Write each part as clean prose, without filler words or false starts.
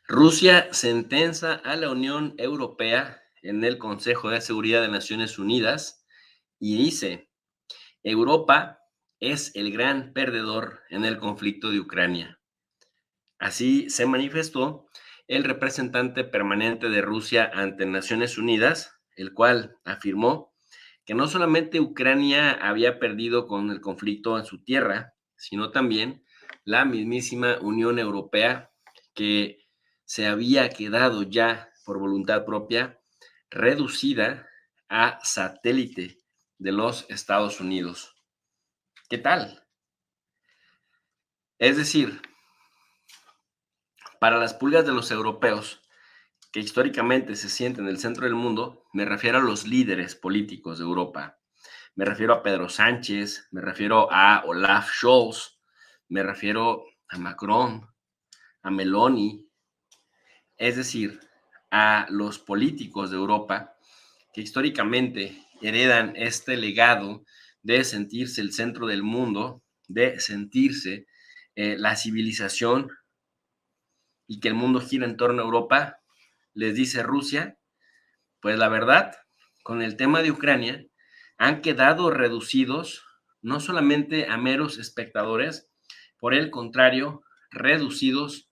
Rusia sentencia a la Unión Europea en el Consejo de Seguridad de Naciones Unidas y dice, Europa es el gran perdedor en el conflicto de Ucrania. Así se manifestó el representante permanente de Rusia ante Naciones Unidas, el cual afirmó que no solamente Ucrania había perdido con el conflicto en su tierra, sino también la mismísima Unión Europea, que se había quedado ya por voluntad propia reducida a satélite de los Estados Unidos. ¿Qué tal? Es decir, para las pulgas de los europeos, que históricamente se sienten en el centro del mundo, me refiero a los líderes políticos de Europa. Me refiero a Pedro Sánchez, me refiero a Olaf Scholz, me refiero a Macron, a Meloni, es decir, a los políticos de Europa que históricamente heredan este legado de sentirse el centro del mundo, de sentirse la civilización y que el mundo gira en torno a Europa, les dice Rusia, pues la verdad, con el tema de Ucrania, han quedado reducidos no solamente a meros espectadores, por el contrario, reducidos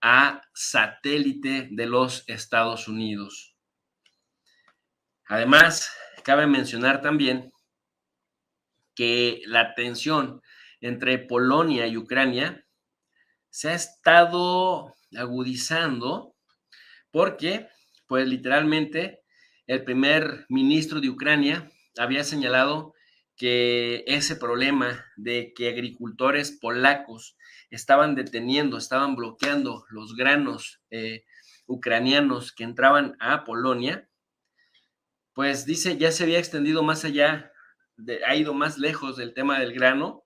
a satélite de los Estados Unidos. Además, cabe mencionar también que la tensión entre Polonia y Ucrania se ha estado agudizando porque, pues literalmente, el primer ministro de Ucrania había señalado que ese problema de que agricultores polacos estaban deteniendo, estaban bloqueando los granos ucranianos que entraban a Polonia, pues dice, ya se había extendido más allá, ha ido más lejos del tema del grano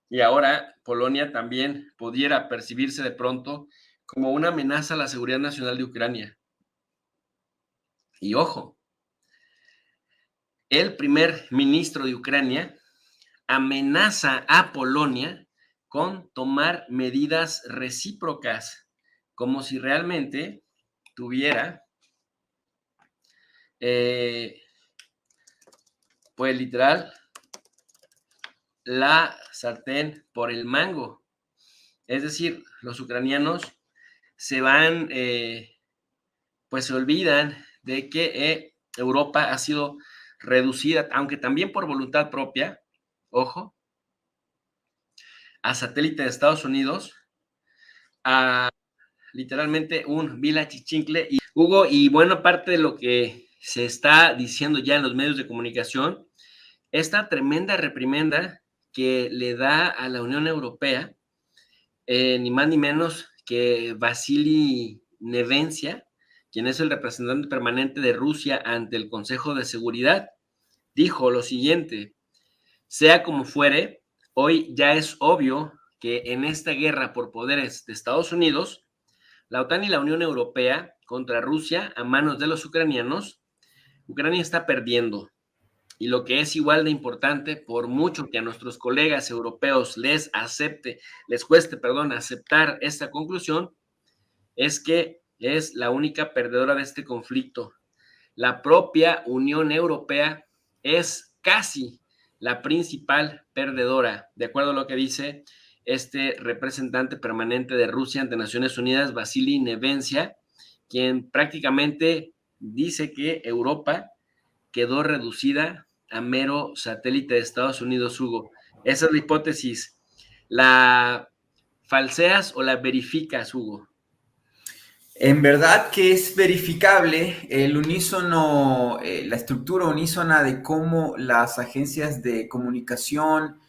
y ahora Polonia también pudiera percibirse de pronto como una amenaza a la seguridad nacional de Ucrania. Y ojo, el primer ministro de Ucrania amenaza a Polonia con tomar medidas recíprocas, como si realmente tuviera, pues literal, la sartén por el mango. Es decir, los ucranianos se van, pues se olvidan de que Europa ha sido reducida, aunque también por voluntad propia, ojo, a satélite de Estados Unidos, a literalmente un vil chichincle. Y Hugo, y buena parte de lo que se está diciendo ya en los medios de comunicación, esta tremenda reprimenda que le da a la Unión Europea, ni más ni menos que Vasily Nevencia, quien es el representante permanente de Rusia ante el Consejo de Seguridad, dijo lo siguiente: sea como fuere, hoy ya es obvio que en esta guerra por poderes de Estados Unidos, la OTAN y la Unión Europea contra Rusia a manos de los ucranianos, Ucrania está perdiendo. Y lo que es igual de importante, por mucho que a nuestros colegas europeos les cueste, aceptar esta conclusión, es que es la única perdedora de este conflicto. La propia Unión Europea es casi la principal perdedora, de acuerdo a lo que dice este representante permanente de Rusia ante Naciones Unidas, Vasily Nevencia, quien prácticamente dice que Europa quedó reducida a mero satélite de Estados Unidos, Hugo. Esa es la hipótesis. ¿La falseas o la verificas, Hugo? En verdad que es verificable el unísono, la estructura unísona de cómo las agencias de comunicación,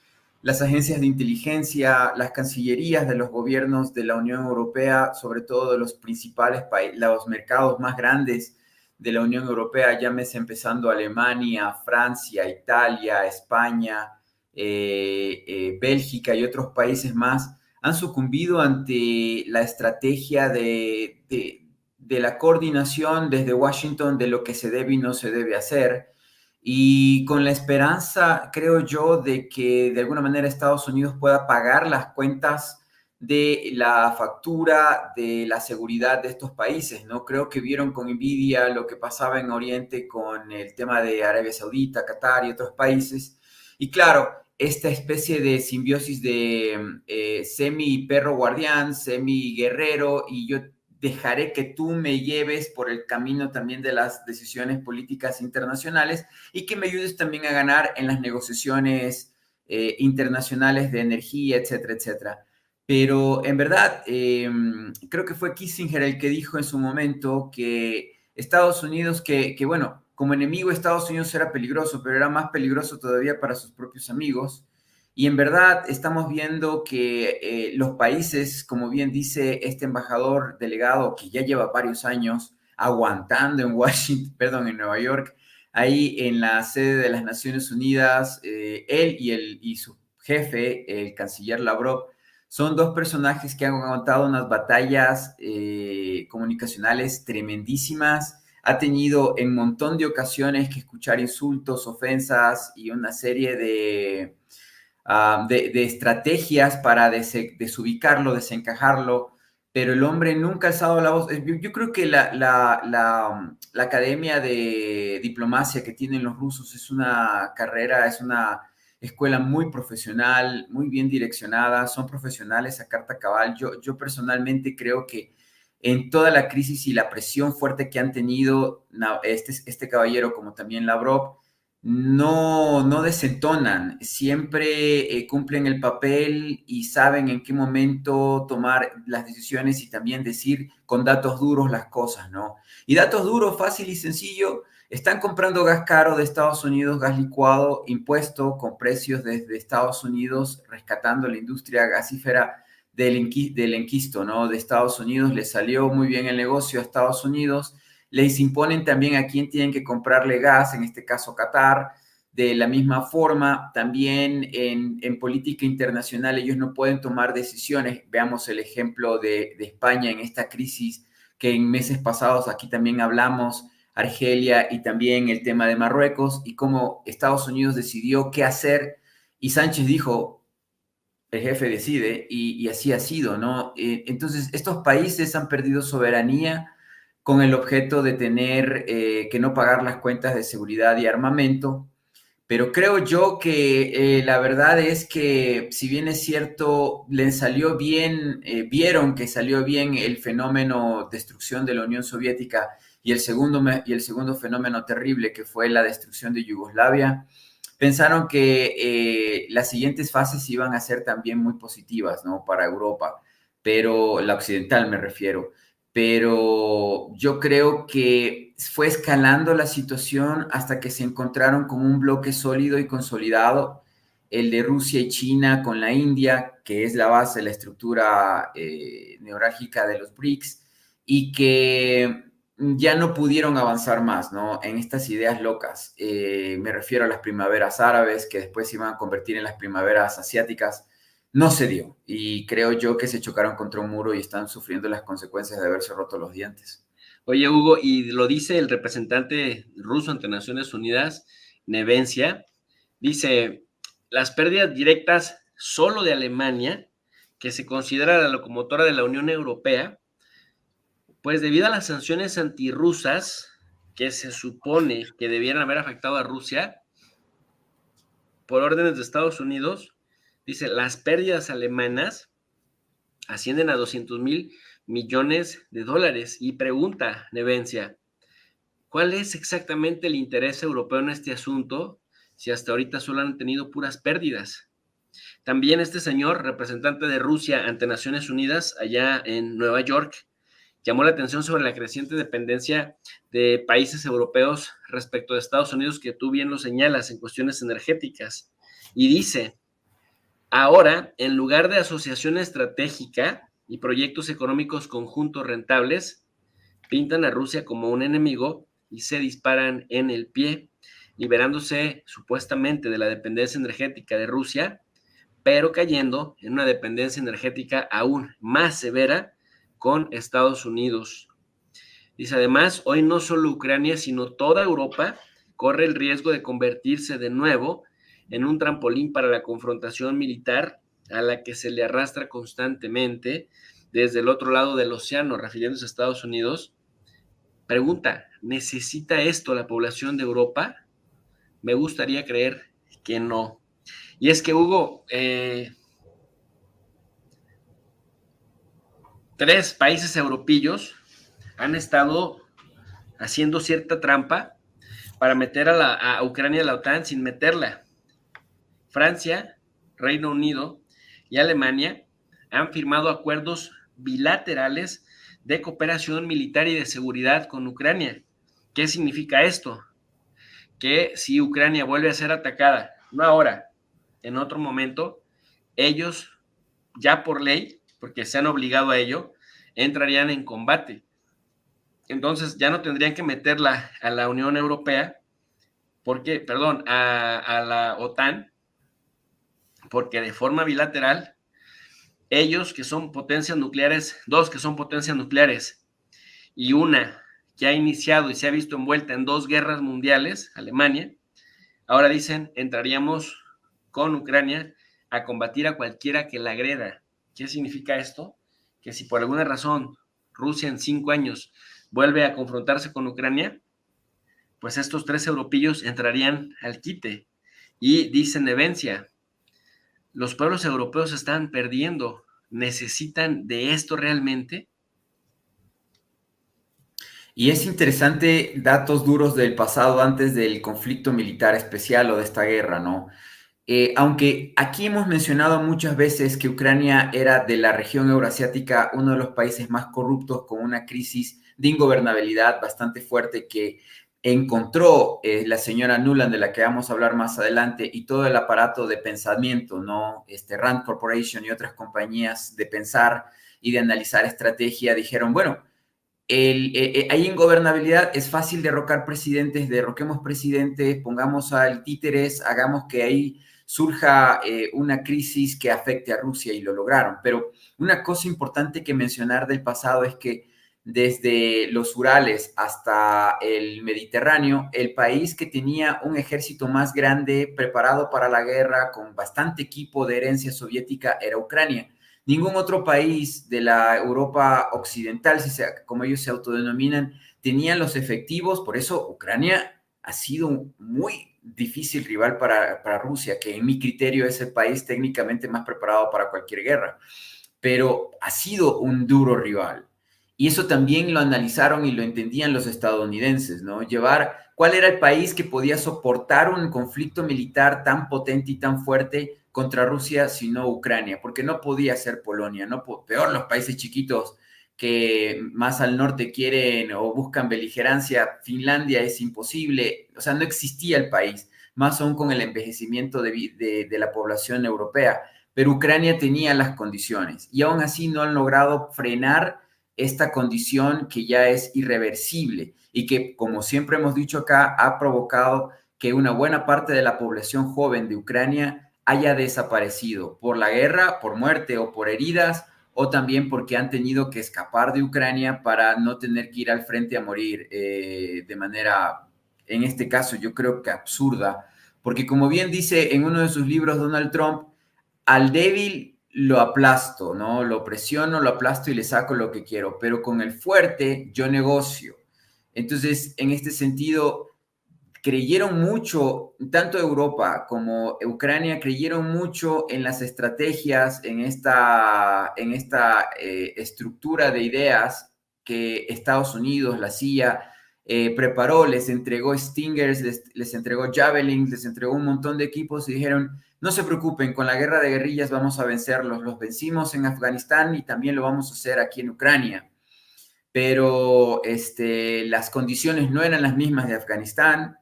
las agencias de inteligencia, las cancillerías de los gobiernos de la Unión Europea, sobre todo de los principales países, los mercados más grandes de la Unión Europea, llámese empezando Alemania, Francia, Italia, España, Bélgica y otros países más, han sucumbido ante la estrategia de la coordinación desde Washington de lo que se debe y no se debe hacer, y con la esperanza, creo yo, de que de alguna manera Estados Unidos pueda pagar las cuentas de la factura de la seguridad de estos países, ¿no? Creo que vieron con envidia lo que pasaba en Oriente con el tema de Arabia Saudita, Qatar y otros países. Y claro, esta especie de simbiosis de semi perro guardián, semi guerrero, y yo dejaré que tú me lleves por el camino también de las decisiones políticas internacionales y que me ayudes también a ganar en las negociaciones internacionales de energía, etcétera, etcétera. Pero en verdad, creo que fue Kissinger el que dijo en su momento que Estados Unidos, bueno, como enemigo Estados Unidos era peligroso, pero era más peligroso todavía para sus propios amigos. Y en verdad estamos viendo que los países, como bien dice este embajador delegado, que ya lleva varios años aguantando en Washington, perdón, en Nueva York, ahí en la sede de las Naciones Unidas, él y su jefe, el canciller Lavrov, son dos personajes que han aguantado unas batallas comunicacionales tremendísimas. Ha tenido en un montón de ocasiones que escuchar insultos, ofensas y una serie de estrategias para desubicarlo, desencajarlo, pero el hombre nunca ha alzado la voz. Yo creo que la academia de diplomacia que tienen los rusos es una carrera, es una escuela muy profesional, muy bien direccionada, son profesionales a carta cabal. Yo personalmente creo que en toda la crisis y la presión fuerte que han tenido este caballero, como también Lavrov, no desentonan, siempre cumplen el papel y saben en qué momento tomar las decisiones y también decir con datos duros las cosas, ¿no? Y datos duros, fácil y sencillo, están comprando gas caro de Estados Unidos, gas licuado, impuesto con precios desde Estados Unidos, rescatando la industria gasífera del enquisto, ¿no? De Estados Unidos, le salió muy bien el negocio a Estados Unidos, les imponen también a quién tienen que comprarle gas, en este caso Qatar. De la misma forma, también en política internacional ellos no pueden tomar decisiones. Veamos el ejemplo de España en esta crisis que en meses pasados aquí también hablamos, Argelia y también el tema de Marruecos y cómo Estados Unidos decidió qué hacer y Sánchez dijo, el jefe decide y así ha sido, ¿no? Entonces, estos países han perdido soberanía con el objeto de tener que no pagar las cuentas de seguridad y armamento, pero creo yo que la verdad es que si bien es cierto, les salió bien, vieron que salió bien el fenómeno destrucción de la Unión Soviética y el segundo fenómeno terrible que fue la destrucción de Yugoslavia, pensaron que las siguientes fases iban a ser también muy positivas, ¿no? Para Europa, pero la occidental me refiero. Pero yo creo que fue escalando la situación hasta que se encontraron con un bloque sólido y consolidado, el de Rusia y China con la India, que es la base, la estructura neurálgica de los BRICS, y que ya no pudieron avanzar más, ¿no? En estas ideas locas. Me refiero a las primaveras árabes, que después se iban a convertir en las primaveras asiáticas. No se dio. Y creo yo que se chocaron contra un muro y están sufriendo las consecuencias de haberse roto los dientes. Oye, Hugo, y lo dice el representante ruso ante Naciones Unidas, Nevencia, dice, las pérdidas directas solo de Alemania, que se considera la locomotora de la Unión Europea, pues debido a las sanciones antirrusas que se supone que debieran haber afectado a Rusia, por órdenes de Estados Unidos, dice, las pérdidas alemanas ascienden a 200,000 millones de dólares. Y pregunta, Nevencia, ¿cuál es exactamente el interés europeo en este asunto si hasta ahorita solo han tenido puras pérdidas? También este señor, representante de Rusia ante Naciones Unidas, allá en Nueva York, llamó la atención sobre la creciente dependencia de países europeos respecto de Estados Unidos, que tú bien lo señalas en cuestiones energéticas. Y dice, ahora, en lugar de asociación estratégica y proyectos económicos conjuntos rentables, pintan a Rusia como un enemigo y se disparan en el pie, liberándose supuestamente de la dependencia energética de Rusia, pero cayendo en una dependencia energética aún más severa con Estados Unidos. Dice, además, hoy no solo Ucrania, sino toda Europa corre el riesgo de convertirse de nuevo en un trampolín para la confrontación militar a la que se le arrastra constantemente desde el otro lado del océano, refiriéndose a Estados Unidos. Pregunta, ¿necesita esto la población de Europa? Me gustaría creer que no. Y es que Hugo, 3 países europeos han estado haciendo cierta trampa para meter a Ucrania a la OTAN sin meterla. Francia, Reino Unido y Alemania han firmado acuerdos bilaterales de cooperación militar y de seguridad con Ucrania. ¿Qué significa esto? Que si Ucrania vuelve a ser atacada, no ahora, en otro momento, ellos ya por ley, porque se han obligado a ello, entrarían en combate. Entonces ya no tendrían que meterla a la Unión Europea, porque, perdón, a la OTAN, porque de forma bilateral, ellos que son potencias nucleares, 2 que son potencias nucleares, y una que ha iniciado y se ha visto envuelta en 2 guerras mundiales, Alemania, ahora dicen, entraríamos con Ucrania a combatir a cualquiera que la agreda. ¿Qué significa esto? Que si por alguna razón Rusia en 5 años vuelve a confrontarse con Ucrania, pues estos 3 europeos entrarían al quite. Y dice Nevencia, los pueblos europeos están perdiendo, ¿necesitan de esto realmente? Y es interesante datos duros del pasado antes del conflicto militar especial o de esta guerra, ¿no? Aunque aquí hemos mencionado muchas veces que Ucrania era de la región euroasiática uno de los países más corruptos con una crisis de ingobernabilidad bastante fuerte que encontró la señora Nuland, de la que vamos a hablar más adelante, y todo el aparato de pensamiento, ¿no? Rand Corporation y otras compañías de pensar y de analizar estrategia dijeron, bueno, hay ingobernabilidad, es fácil derrocar presidentes, derroquemos presidentes, pongamos al títeres, hagamos que ahí surja una crisis que afecte a Rusia y lo lograron. Pero una cosa importante que mencionar del pasado es que desde los Urales hasta el Mediterráneo, el país que tenía un ejército más grande, preparado para la guerra, con bastante equipo de herencia soviética, era Ucrania. Ningún otro país de la Europa occidental, como ellos se autodenominan, tenían los efectivos. Por eso Ucrania ha sido un muy difícil rival para Rusia, que en mi criterio es el país técnicamente más preparado para cualquier guerra, pero ha sido un duro rival. Y eso también lo analizaron y lo entendían los estadounidenses, ¿no? ¿Cuál era el país que podía soportar un conflicto militar tan potente y tan fuerte contra Rusia, sino Ucrania? Porque no podía ser Polonia, no, peor los países chiquitos que más al norte quieren o buscan beligerancia. Finlandia es imposible, o sea, no existía el país, más aún con el envejecimiento de la población europea. Pero Ucrania tenía las condiciones y aún así no han logrado frenar esta condición que ya es irreversible y que, como siempre hemos dicho acá, ha provocado que una buena parte de la población joven de Ucrania haya desaparecido por la guerra, por muerte o por heridas, o también porque han tenido que escapar de Ucrania para no tener que ir al frente a morir de manera, en este caso, yo creo que absurda, porque como bien dice en uno de sus libros Donald Trump, al débil lo aplasto, ¿no? Lo presiono, lo aplasto y le saco lo que quiero, pero con el fuerte yo negocio. Entonces, en este sentido, creyeron mucho, tanto Europa como Ucrania creyeron mucho en las estrategias, en esta estructura de ideas que Estados Unidos, la CIA, preparó, les entregó Stingers, les entregó Javelins, les entregó un montón de equipos y dijeron, no se preocupen, con la guerra de guerrillas vamos a vencerlos, los vencimos en Afganistán y también lo vamos a hacer aquí en Ucrania. Pero las condiciones no eran las mismas de Afganistán,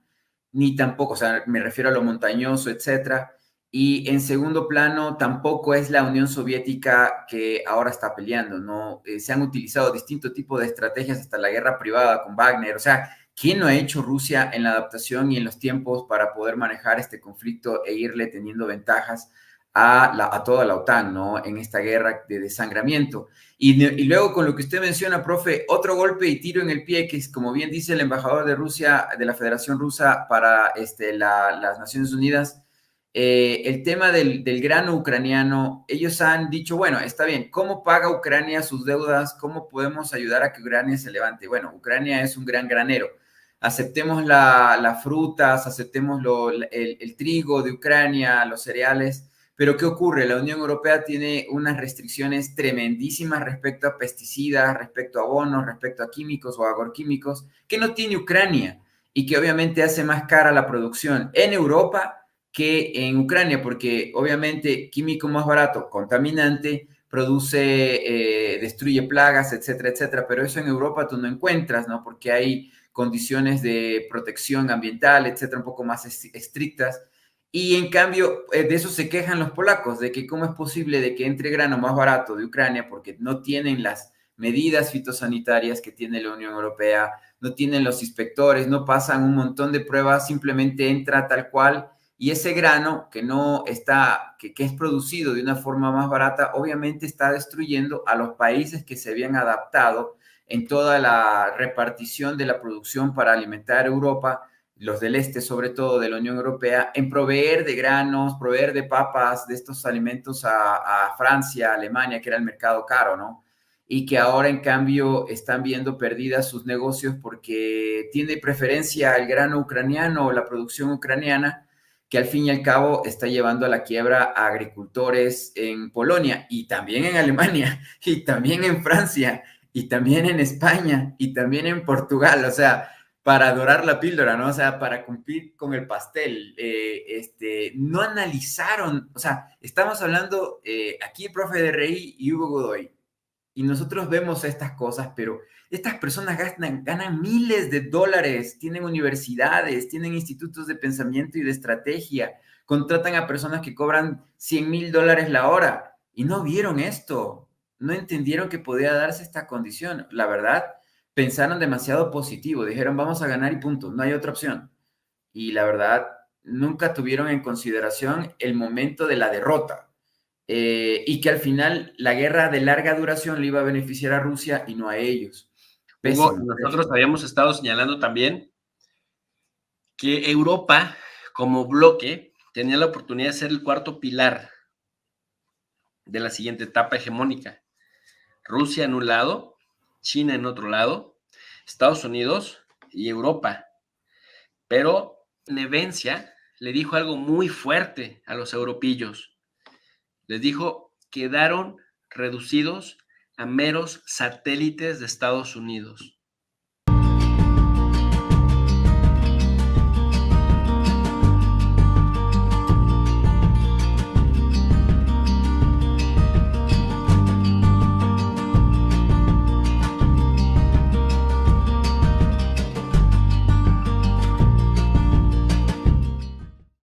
ni tampoco, o sea, me refiero a lo montañoso, etcétera. Y en segundo plano, tampoco es la Unión Soviética que ahora está peleando, ¿no? Se han utilizado distintos tipos de estrategias, hasta la guerra privada con Wagner. O sea, ¿quién no ha hecho Rusia en la adaptación y en los tiempos para poder manejar este conflicto e irle teniendo ventajas a toda la OTAN, ¿no? En esta guerra de desangramiento. Y luego con lo que usted menciona, profe, otro golpe y tiro en el pie, que es, como bien dice el embajador de Rusia, de la Federación Rusa para las Naciones Unidas, El tema del grano ucraniano, ellos han dicho, bueno, está bien, ¿cómo paga Ucrania sus deudas? ¿Cómo podemos ayudar a que Ucrania se levante? Bueno, Ucrania es un gran granero. Aceptemos las frutas, aceptemos el trigo de Ucrania, los cereales, pero ¿qué ocurre? La Unión Europea tiene unas restricciones tremendísimas respecto a pesticidas, respecto a abonos, respecto a químicos o agroquímicos, que no tiene Ucrania y que obviamente hace más cara la producción en Europa que en Ucrania, porque obviamente químico más barato, contaminante, produce, destruye plagas, etcétera, etcétera, pero eso en Europa tú no encuentras, ¿no? Porque hay condiciones de protección ambiental, etcétera, un poco más estrictas. Y en cambio, de eso se quejan los polacos, de que cómo es posible de que entre grano más barato de Ucrania, porque no tienen las medidas fitosanitarias que tiene la Unión Europea, no tienen los inspectores, no pasan un montón de pruebas, simplemente entra tal cual y ese grano que no está, que es producido de una forma más barata, obviamente está destruyendo a los países que se habían adaptado en toda la repartición de la producción para alimentar a Europa, los del este, sobre todo de la Unión Europea, en proveer de granos, proveer de papas, de estos alimentos a Francia, a Alemania, que era el mercado caro, ¿no? Y que ahora en cambio están viendo perdidas sus negocios porque tiene preferencia el grano ucraniano o la producción ucraniana, que al fin y al cabo está llevando a la quiebra a agricultores en Polonia y también en Alemania y también en Francia y también en España y también en Portugal, o sea, para dorar la píldora, ¿no? O sea, para cumplir con el pastel. No analizaron, o sea, estamos hablando aquí, profe de Rey y Hugo Godoy, y nosotros vemos estas cosas, pero estas personas ganan miles de dólares, tienen universidades, tienen institutos de pensamiento y de estrategia, contratan a personas que cobran $100,000 la hora y no vieron esto, no entendieron que podía darse esta condición. La verdad, pensaron demasiado positivo, dijeron vamos a ganar y punto, no hay otra opción. Y la verdad, nunca tuvieron en consideración el momento de la derrota, y que al final la guerra de larga duración le iba a beneficiar a Rusia y no a ellos. Hugo, Pésimo, nosotros pésimo. habíamos estado señalando también que Europa, como bloque, tenía la oportunidad de ser el cuarto pilar de la siguiente etapa hegemónica. Rusia en un lado, China en otro lado, Estados Unidos y Europa. Pero Nevencia le dijo algo muy fuerte a los europillos. Les dijo, quedaron reducidos a meros satélites de Estados Unidos.